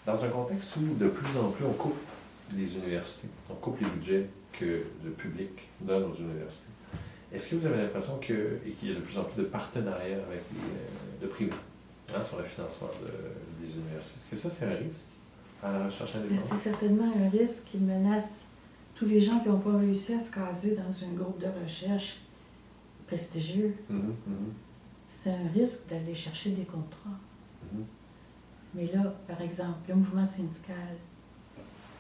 Dans un contexte où de plus en plus on coupe les universités, on coupe les budgets que le public donne aux universités, est-ce que vous avez l'impression qu'il y a de plus en plus de partenariats avec le privé sur le financement des universités? Est-ce que ça, c'est un risque à la recherche indépendante? C'est certainement un risque qui menace tous les gens qui n'ont pas réussi à se caser dans un groupe de recherche prestigieux. C'est un risque d'aller chercher des contrats. Mais là, par exemple, le mouvement syndical,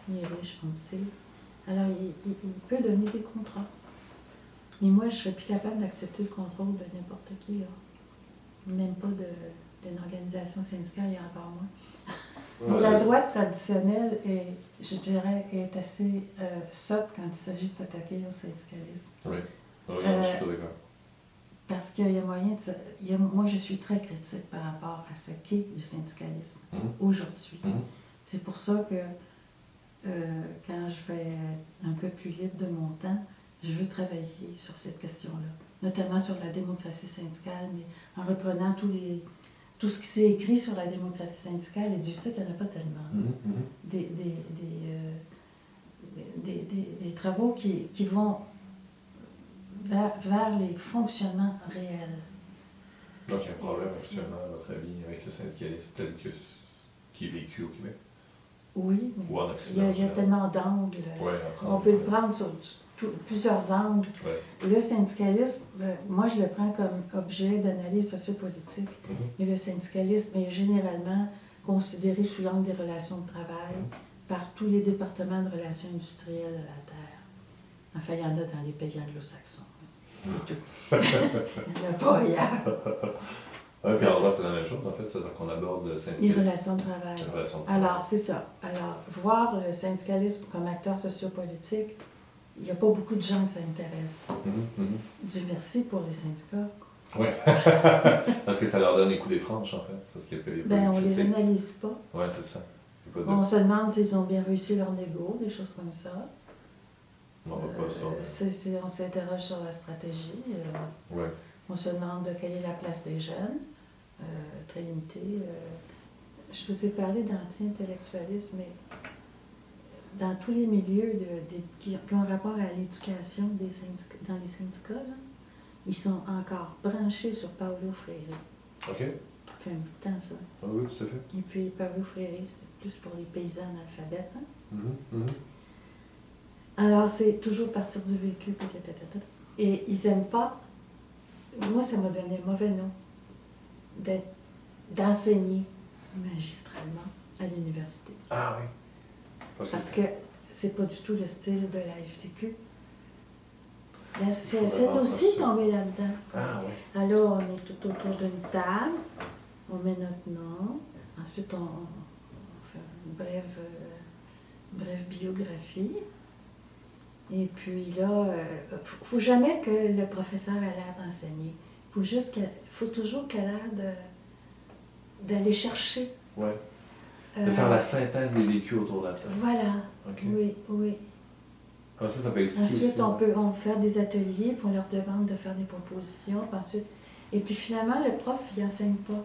il est riche, on le sait. Alors, il peut donner des contrats. Mais moi, je ne serais plus capable d'accepter le contrôle de n'importe qui, là. Même pas d'une organisation syndicale, il y a encore moins. La droite traditionnelle, je dirais, est assez sotte quand il s'agit de s'attaquer au syndicalisme. Oui, je suis tout d'accord. Parce qu'il y a moyen de... moi, je suis très critique par rapport à ce qu'est le syndicalisme aujourd'hui. C'est pour ça que quand je vais être un peu plus libre de mon temps, je veux travailler sur cette question-là, notamment sur la démocratie syndicale, mais en reprenant tout ce qui s'est écrit sur la démocratie syndicale, et Dieu sait qu'il n'y en a pas tellement. Des travaux qui vont vers les fonctionnements réels. Donc, il y a un problème actuellement, à votre avis, avec le syndicalisme tel qui est vécu au Québec? Oui, ou en Occident, il y a tellement d'angles. On peut le prendre sur plusieurs angles. Et le syndicalisme, moi je le prends comme objet d'analyse sociopolitique. Et le syndicalisme est généralement considéré sous l'angle des relations de travail par tous les départements de relations industrielles de la Terre. Enfin, il y en a dans les pays anglo-saxons. C'est tout. Il n'y en a pas ailleurs. Oui, puis en droit, c'est la même chose, en fait, c'est-à-dire qu'on aborde le syndicalisme. Les relations de travail. Alors, c'est ça. Alors, voir le syndicalisme comme acteur sociopolitique, il n'y a pas beaucoup de gens que ça intéresse. Dieu merci pour les syndicats. Oui. Parce que ça leur donne les coups des franches, en fait. C'est ce qui est on les analyse pas. Oui, c'est ça. On se demande s'ils ont bien réussi leur négo, des choses comme ça. On ne voit pas ça. On s'interroge sur la stratégie. Ouais. On se demande quelle est la place des jeunes. Très limitée. Je vous ai parlé d'anti-intellectualisme, mais dans tous les milieux qui ont rapport à l'éducation dans les syndicats, là, ils sont encore branchés sur Paulo Freire. OK. Ça fait un bout de temps, ça. Ah oui, tout à fait. Et puis Paulo Freire, c'était plus pour les paysans analphabètes. Alors, c'est toujours partir du vécu. Et ils n'aiment pas... Moi, ça m'a donné un mauvais nom d'enseigner magistralement à l'université. Ah oui. Parce que c'est pas du tout le style de la FTQ. C'est aussi tombé là-dedans. Ah oui. Alors, on est tout autour d'une table, on met notre nom, ensuite on fait une brève biographie. Et puis là, faut jamais que le professeur ait l'air d'enseigner. Faut toujours qu'elle ait l'air d'aller chercher. Ouais. De faire la synthèse des vécus autour de la table. Voilà. Okay. Oui. Comme ça peut expliquer ensuite, aussi. on peut faire des ateliers, puis on leur demande de faire des propositions. Puis ensuite, et puis finalement, le prof, il n'enseigne pas.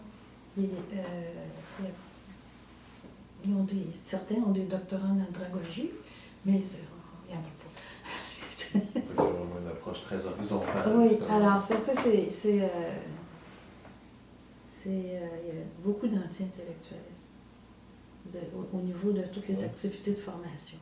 Certains ont des doctorats en andragogie, mais il n'y en a pas. C'est une approche très horizontale. Oui, alors ça c'est il y a beaucoup d'anti-intellectualisme au niveau de toutes les activités de formation.